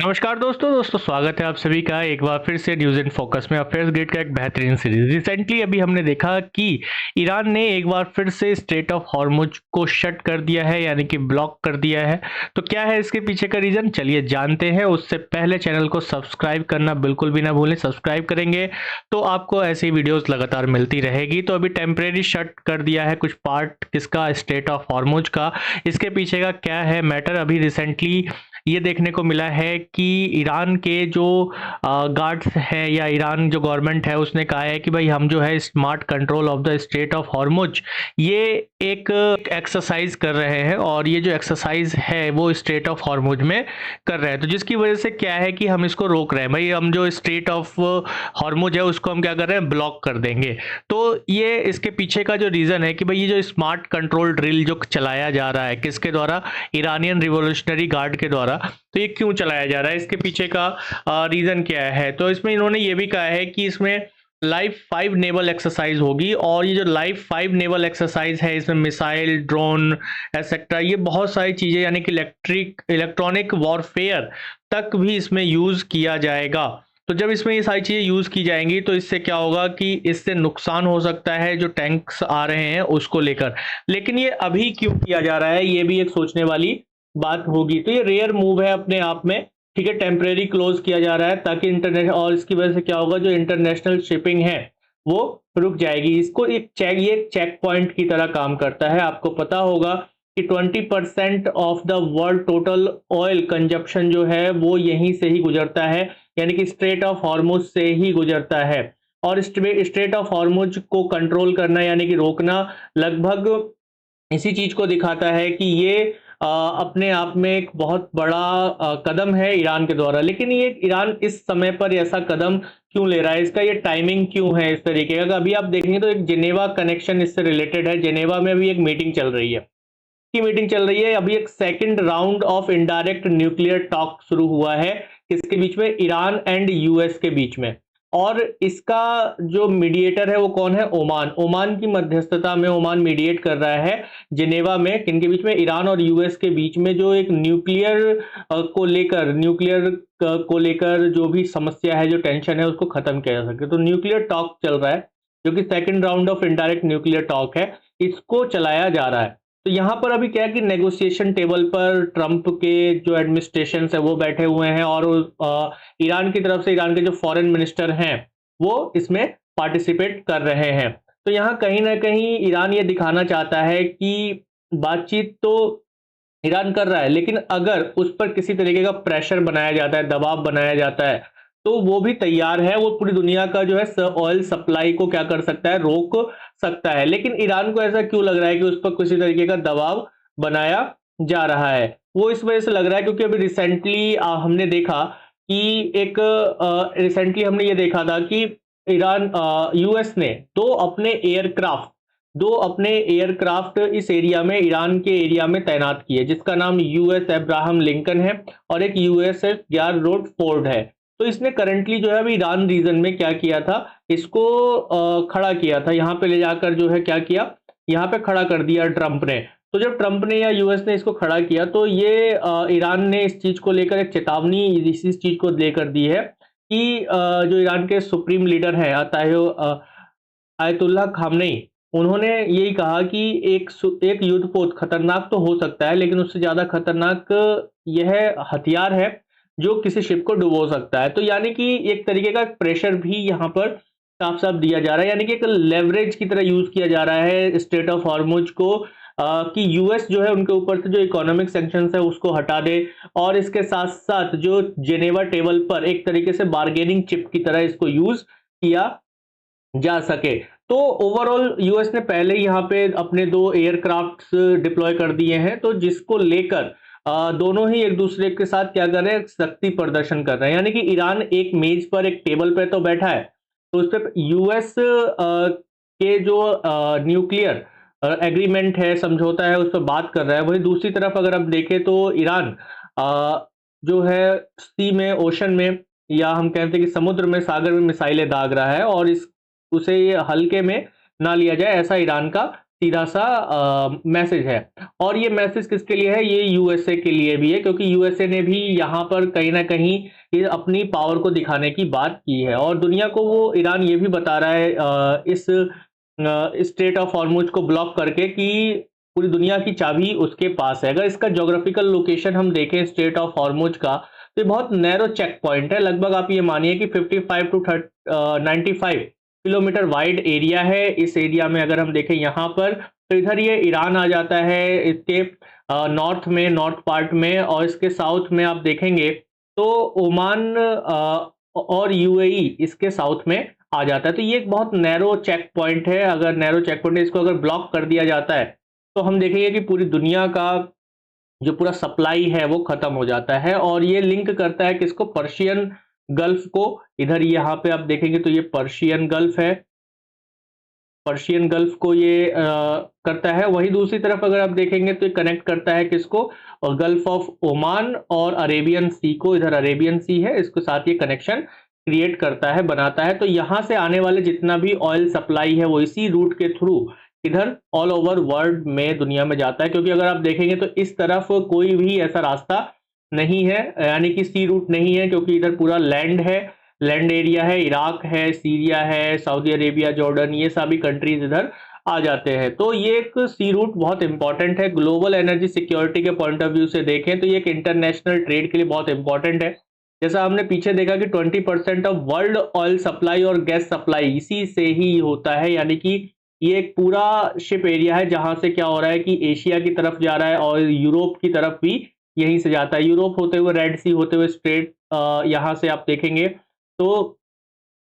नमस्कार दोस्तों स्वागत है आप सभी का एक बार फिर से न्यूज़ इन फोकस में अफेयर्स ग्रिड का एक बेहतरीन सीरीज। रिसेंटली अभी हमने देखा कि ईरान ने एक बार फिर से स्ट्रेट ऑफ हॉर्मुज को शट कर दिया है, यानी कि ब्लॉक कर दिया है। तो क्या है इसके पीछे का रीज़न, चलिए जानते हैं। उससे पहले चैनल को सब्सक्राइब करना बिल्कुल भी ना भूलें। सब्सक्राइब करेंगे तो आपको ऐसी वीडियोज़ लगातार मिलती रहेगी। तो अभी टेम्परेरी शट कर दिया है कुछ पार्ट किसका, स्ट्रेट ऑफ हॉर्मुज का। इसके पीछे का क्या है मैटर, अभी रिसेंटली ये देखने को मिला है कि ईरान के जो गार्ड्स हैं या ईरान जो गवर्नमेंट है उसने कहा है कि भाई हम जो है smart control of the strait of Hormuz ये एक एक्सरसाइज कर रहे हैं, और ये जो एक्सरसाइज है वो स्ट्रेट ऑफ हॉर्मुज में कर रहे हैं। तो जिसकी वजह से क्या है कि हम इसको रोक रहे हैं, भाई हम जो स्ट्रेट ऑफ हॉर्मुज है उसको हम क्या कर रहे हैं, ब्लॉक कर देंगे। तो ये इसके पीछे का जो रीज़न है कि भाई ये जो स्मार्ट कंट्रोल ड्रिल जो चलाया जा रहा है किसके द्वारा, ईरानियन रिवोल्यूशनरी गार्ड के द्वारा, तो ये क्यों चलाया जा रहा है, इसके पीछे का रीज़न क्या है। तो इसमें इन्होंने ये भी कहा है कि इसमें लाइव 5 नेवल एक्सरसाइज होगी, और ये जो लाइव 5 नेवल एक्सरसाइज है इसमें मिसाइल, ड्रोन एक्सेट्रा, ये बहुत सारी चीज़ें यानी कि इलेक्ट्रॉनिक वॉरफेयर तक भी इसमें यूज़ किया जाएगा। तो जब इसमें ये सारी चीज़ें यूज़ की जाएंगी तो इससे क्या होगा कि इससे नुकसान हो सकता है जो टैंक्स आ रहे हैं उसको लेकर। लेकिन ये अभी क्यों किया जा रहा है, ये भी एक सोचने वाली बात होगी। तो ये रेयर मूव है अपने आप में, ठीक है। टेम्परेरी क्लोज किया जा रहा है ताकि इंटरनेशनल, और इसकी वजह से क्या होगा, जो इंटरनेशनल शिपिंग है वो रुक जाएगी। इसको एक चेक पॉइंट की तरह काम करता है। आपको पता होगा कि 20% of the world total oil consumption जो है वो यहीं से ही गुजरता है, यानी कि स्ट्रेट ऑफ हॉर्मुज से ही गुजरता है। और स्ट्रेट ऑफ हॉर्मुज को कंट्रोल करना यानी कि रोकना लगभग इसी चीज को दिखाता है कि ये अपने आप में एक बहुत बड़ा कदम है ईरान के द्वारा। लेकिन ये ईरान इस समय पर ऐसा कदम क्यों ले रहा है, इसका ये टाइमिंग क्यों है इस तरीके का। अभी आप देखेंगे तो एक जेनेवा कनेक्शन इससे रिलेटेड है। जेनेवा में अभी एक मीटिंग चल रही है, की मीटिंग चल रही है। अभी एक second round of indirect nuclear talk शुरू हुआ है, किसके बीच में, ईरान एंड यूएस के बीच में। और इसका जो मीडिएटर है वो कौन है, ओमान। ओमान की मध्यस्थता में ओमान मीडिएट कर रहा है जिनेवा में, किनके बीच में, ईरान और यूएस के बीच में, जो एक न्यूक्लियर को लेकर जो भी समस्या है, जो टेंशन है, उसको खत्म किया जा सके। तो न्यूक्लियर टॉक चल रहा है, जो कि second round of indirect nuclear talk है, इसको चलाया जा रहा है। तो यहाँ पर अभी क्या है कि नेगोशिएशन टेबल पर ट्रंप के जो एडमिनिस्ट्रेशन है वो बैठे हुए हैं, और ईरान की तरफ से ईरान के जो फॉरेन मिनिस्टर हैं वो इसमें पार्टिसिपेट कर रहे हैं। तो यहाँ कहीं ना कहीं ईरान ये दिखाना चाहता है कि बातचीत तो ईरान कर रहा है, लेकिन अगर उस पर किसी तरीके का प्रेशर बनाया जाता है, दबाव बनाया जाता है, तो वो भी तैयार है। वो पूरी दुनिया का जो है ऑयल सप्लाई को क्या कर सकता है, रोक सकता है। लेकिन ईरान को ऐसा क्यों लग रहा है कि उस पर किसी तरीके का दबाव बनाया जा रहा है, वो इस वजह से लग रहा है क्योंकि अभी रिसेंटली हमने देखा कि एक रिसेंटली हमने ये देखा था कि ईरान यूएस ने दो अपने एयरक्राफ्ट इस एरिया में, ईरान के एरिया में तैनात किए, जिसका नाम यूएस अब्राहम लिंकन है और एक यूएसएस ग्याररोड फोर्ड है। तो इसने करंटली जो है अभी ईरान रीजन में क्या किया था, इसको खड़ा किया था, यहाँ पे ले जाकर जो है क्या किया, यहाँ पे खड़ा कर दिया ट्रंप ने। तो जब ट्रंप ने या यूएस ने इसको खड़ा किया तो ये ईरान ने इस चीज को लेकर एक चेतावनी इस चीज को लेकर दी है कि जो ईरान के सुप्रीम लीडर हैं आयतुल्लाह खामनेई, उन्होंने यही कहा कि एक युद्धपोत खतरनाक तो हो सकता है, लेकिन उससे ज्यादा खतरनाक यह हथियार है जो किसी शिप को डुबो सकता है। तो यानी कि एक तरीके का प्रेशर भी यहाँ पर साफ साफ दिया जा रहा है, यानी कि एक लेवरेज की तरह यूज किया जा रहा है स्ट्रेट ऑफ हॉर्मुज को, कि यूएस जो है उनके ऊपर से जो इकोनॉमिक सैंक्शंस है उसको हटा दे, और इसके साथ साथ जो जेनेवा टेबल पर एक तरीके से बार्गेनिंग चिप की तरह इसको यूज किया जा सके। तो ओवरऑल यूएस ने पहले यहाँ पे अपने 2 एयरक्राफ्ट डिप्लॉय कर दिए हैं, तो जिसको लेकर दोनों ही एक दूसरे के साथ क्या कर रहे हैं, शक्ति प्रदर्शन कर रहे हैं। यानी कि ईरान एक मेज पर, एक टेबल पे तो बैठा है, तो उस पर यूएस के जो न्यूक्लियर एग्रीमेंट है, समझौता है, उस पर बात कर रहा है। वही दूसरी तरफ अगर आप देखें तो ईरान जो है सी में, ओशन में, या हम कहते हैं कि समुद्र में, सागर में मिसाइलें दाग रहा है, और इस उसे ये हल्के में ना लिया जाए, ऐसा ईरान का सीधा सा मैसेज है। और ये मैसेज किसके लिए है? ये यूएसए के लिए भी है, क्योंकि यूएसए ने भी यहाँ पर कहीं ना कहीं ये अपनी पावर को दिखाने की बात की है, और दुनिया को वो ईरान ये भी बता रहा है इस स्ट्रेट ऑफ हॉर्मुज को ब्लॉक करके कि पूरी दुनिया की चाबी उसके पास है। अगर इसका ज्योग्राफिकल लोकेशन हम देखें स्ट्रेट ऑफ हॉर्मुज का, तो ये बहुत नैरो चेक पॉइंट है। लगभग आप ये मानिए कि 55 टू 95 किलोमीटर वाइड एरिया है। इस एरिया में अगर हम देखें यहाँ पर, तो इधर ये ईरान आ जाता है इसके नॉर्थ में, नॉर्थ पार्ट में, और इसके साउथ में आप देखेंगे तो ओमान और यूएई इसके साउथ में आ जाता है। तो ये एक बहुत नैरो चेक पॉइंट है। अगर नैरो चेक पॉइंट है, इसको अगर ब्लॉक कर दिया जाता है तो हम देखेंगे कि पूरी दुनिया का जो पूरा सप्लाई है वो खत्म हो जाता है। और ये लिंक करता है किसको? पर्शियन गल्फ को। इधर यहाँ पे आप देखेंगे तो ये पर्शियन गल्फ है, पर्शियन गल्फ को ये करता है। वही दूसरी तरफ अगर आप देखेंगे तो ये कनेक्ट करता है किसको? और गल्फ ऑफ ओमान और अरेबियन सी को। इधर अरेबियन सी है, इसके साथ ये कनेक्शन क्रिएट करता है, बनाता है। तो यहाँ से आने वाले जितना भी ऑयल सप्लाई है वो इसी रूट के थ्रू इधर ऑल ओवर वर्ल्ड में, दुनिया में जाता है। क्योंकि अगर आप देखेंगे तो इस तरफ कोई भी ऐसा रास्ता नहीं है, यानी कि सी रूट नहीं है, क्योंकि इधर पूरा लैंड है, लैंड एरिया है। इराक है, सीरिया है, सऊदी अरेबिया, जॉर्डन, ये सभी कंट्रीज इधर आ जाते हैं। तो ये एक सी रूट बहुत इंपॉर्टेंट है। ग्लोबल एनर्जी सिक्योरिटी के पॉइंट ऑफ व्यू से देखें तो ये एक इंटरनेशनल ट्रेड के लिए बहुत इंपॉर्टेंट है। जैसा हमने पीछे देखा कि 20% ऑफ वर्ल्ड ऑयल सप्लाई और गैस सप्लाई इसी से ही होता है। यानी कि ये एक पूरा शिप एरिया है जहां से क्या हो रहा है कि एशिया की तरफ जा रहा है और यूरोप की तरफ भी यहीं से जाता है। यूरोप होते हुए, रेड सी होते हुए स्ट्रेट यहाँ से आप देखेंगे तो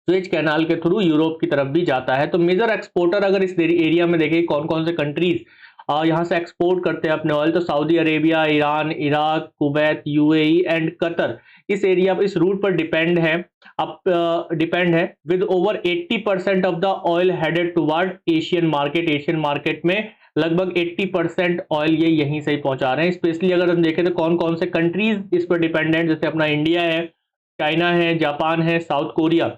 स्वेज कैनाल के थ्रू यूरोप की तरफ भी जाता है। तो मेजर एक्सपोर्टर अगर इस एरिया में देखें कौन कौन से कंट्रीज यहाँ से एक्सपोर्ट करते हैं अपने ऑयल, तो Saudi Arabia, Iran, Iraq, Kuwait, UAE and Qatar इस एरिया पर, इस रूट पर डिपेंड है, डिपेंड है। With over 80% of the oil headed toward Asian market. Asian market में लगभग 80% ऑयल ये यहीं से ही पहुंचा रहे हैं। स्पेशली अगर हम देखें तो कौन कौन से कंट्रीज इस पर डिपेंडेंट, जैसे अपना इंडिया है, चाइना है, जापान है, साउथ कोरिया,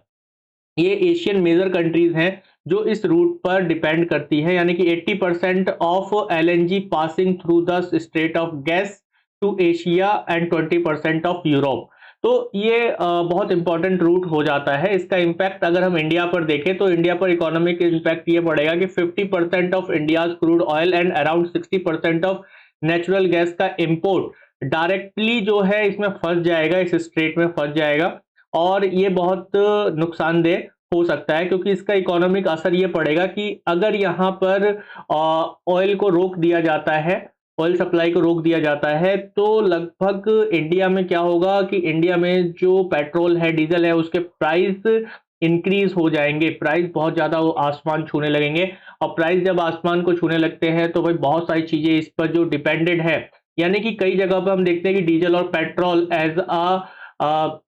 ये एशियन मेजर कंट्रीज हैं जो इस रूट पर डिपेंड करती है। यानी कि 80% of LNG passing through the strait of gas to Asia and 20% of Europe. तो ये बहुत इंपॉर्टेंट रूट हो जाता है। इसका इंपैक्ट अगर हम इंडिया पर देखें तो इंडिया पर इकोनॉमिक इंपैक्ट ये पड़ेगा कि 50% of India's crude oil and around 60% of natural gas का इंपोर्ट डायरेक्टली जो है इसमें फंस जाएगा, इस स्ट्रेट में फंस जाएगा। और ये बहुत नुकसानदेह हो सकता है, क्योंकि इसका इकोनॉमिक असर ये पड़ेगा कि अगर यहाँ पर ऑयल को रोक दिया जाता है, ऑयल सप्लाई को रोक दिया जाता है, तो लगभग इंडिया में क्या होगा कि इंडिया में जो पेट्रोल है, डीजल है, उसके प्राइस इंक्रीज हो जाएंगे। प्राइस बहुत ज्यादा आसमान छूने लगेंगे, और प्राइस जब आसमान को छूने लगते हैं तो भाई बहुत सारी चीजें इस पर जो डिपेंडेड है। यानी कि कई जगह पर हम देखते हैं कि डीजल और petrol as a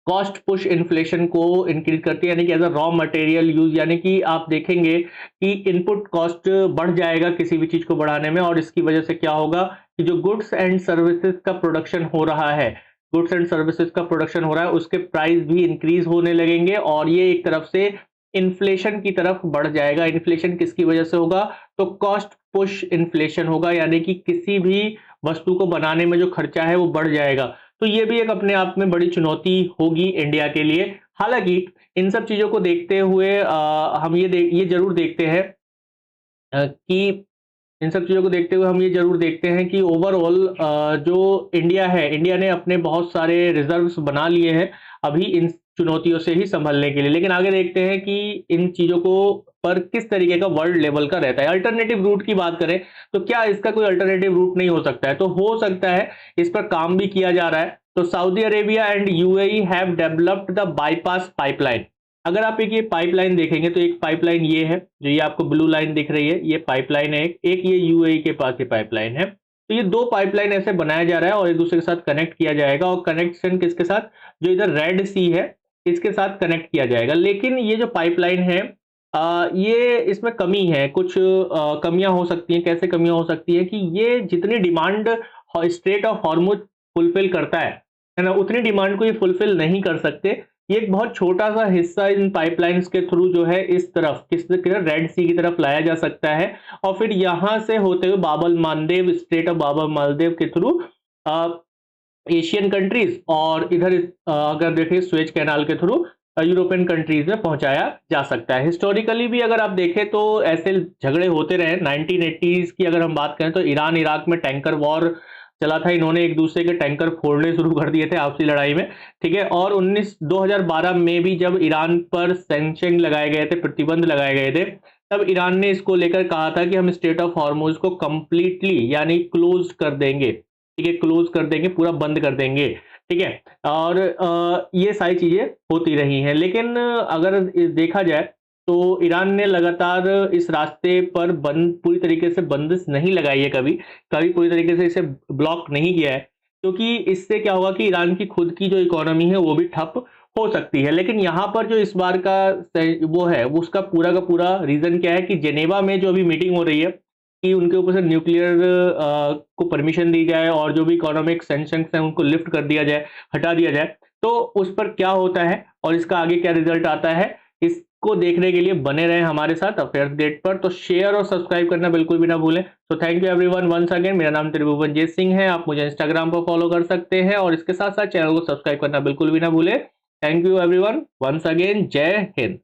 cost push inflation को इंक्रीज करती है, यानी कि as a raw material use. यानी कि आप देखेंगे कि इनपुट कॉस्ट बढ़ जाएगा किसी भी चीज को बढ़ाने में, और इसकी वजह से क्या होगा कि जो गुड्स एंड सर्विसेज का प्रोडक्शन हो रहा है, गुड्स एंड सर्विसेज का प्रोडक्शन हो रहा है, उसके प्राइस भी इंक्रीज होने लगेंगे, और ये एक तरफ से इन्फ्लेशन की तरफ बढ़ जाएगा। इन्फ्लेशन किसकी वजह से होगा? तो कॉस्ट पुश इन्फ्लेशन होगा, यानी कि किसी भी वस्तु को बनाने में जो खर्चा है वो बढ़ जाएगा। तो ये भी एक अपने आप में बड़ी चुनौती होगी इंडिया के लिए। हालांकि इन सब चीजों को देखते हुए हम ये जरूर देखते हैं कि इन सब चीजों को देखते हुए हम ये जरूर देखते हैं कि ओवरऑल जो इंडिया है, इंडिया ने अपने बहुत सारे रिजर्व्स बना लिए हैं अभी इन चुनौतियों से ही संभलने के लिए। लेकिन आगे देखते हैं कि इन चीजों को पर किस तरीके का वर्ल्ड लेवल का रहता है। अल्टरनेटिव रूट की बात करें तो क्या इसका कोई अल्टरनेटिव रूट नहीं हो सकता है? तो हो सकता है, इस पर काम भी किया जा रहा है। तो Saudi Arabia and UAE have developed the bypass pipeline. अगर आप एक ये पाइपलाइन देखेंगे तो एक पाइपलाइन ये है, जो ये आपको ब्लू लाइन दिख रही है, ये पाइपलाइन है। एक ये यूएई के पास ये पाइपलाइन है। तो ये दो पाइपलाइन ऐसे बनाया जा रहा है और एक दूसरे के साथ कनेक्ट किया जाएगा। और कनेक्शन किसके साथ? जो इधर रेड सी है इसके साथ कनेक्ट किया जाएगा। लेकिन ये जो पाइपलाइन है ये इसमें कमी है, कुछ कमियां हो सकती हैं। कैसे कमियां हो सकती है कि ये जितनी demand straight of Hormuz fulfil करता है ना, उतनी डिमांड को ये फुलफिल नहीं कर सकते। ये एक बहुत छोटा सा हिस्सा इन पाइपलाइंस के थ्रू जो है इस तरफ किस रेड सी की तरफ लाया जा सकता है, और फिर यहाँ से होते हुए बाबल मालदीव, स्टेट ऑफ बाबल मालदीव के थ्रू एशियन कंट्रीज, और इधर अगर देखें स्वेज कैनाल के थ्रू यूरोपियन कंट्रीज में पहुंचाया जा सकता है। हिस्टोरिकली भी अगर आप देखें तो ऐसे झगड़े होते रहे। 1980s की अगर हम बात करें तो ईरान इराक में टैंकर वॉर चला था, इन्होंने एक दूसरे के टैंकर फोड़ने शुरू कर दिए थे आपसी लड़ाई में, ठीक है। और 2012 में भी जब ईरान पर सैंक्शन लगाए गए थे, प्रतिबंध लगाए गए थे, तब ईरान ने इसको लेकर कहा था कि हम स्ट्रेट ऑफ हॉर्मुज को कंप्लीटली यानी क्लोज कर देंगे, ठीक है, क्लोज कर देंगे, पूरा बंद कर देंगे, ठीक है। और ये सारी चीजें होती रही हैं, लेकिन अगर देखा जाए तो ईरान ने लगातार इस रास्ते पर बंद पूरी तरीके से बंदिश नहीं लगाई है, कभी कभी पूरी तरीके से इसे ब्लॉक नहीं किया है, क्योंकि इससे क्या होगा कि ईरान की खुद की जो इकोनॉमी है वो भी ठप हो सकती है। लेकिन यहाँ पर जो इस बार का वो है, वो उसका पूरा का पूरा रीजन क्या है कि जेनेवा में जो अभी मीटिंग हो रही है कि उनके ऊपर से न्यूक्लियर को परमिशन दी जाए और जो भी इकोनॉमिक सैंक्शंस हैं उनको लिफ्ट कर दिया जाए, हटा दिया जाए, तो उस पर क्या होता है और इसका आगे क्या रिजल्ट आता है, इसको देखने के लिए बने रहें हमारे साथ अफेयर्स गेट पर। तो शेयर और सब्सक्राइब करना बिल्कुल भी ना भूलें। तो thank you everyone once again. मेरा नाम त्रिभुवनजीत सिंह है, आप मुझे इंस्टाग्राम पर फॉलो कर सकते हैं और इसके साथ साथ चैनल को सब्सक्राइब करना बिल्कुल भी ना भूलें। Thank you everyone once again. जय हिंद।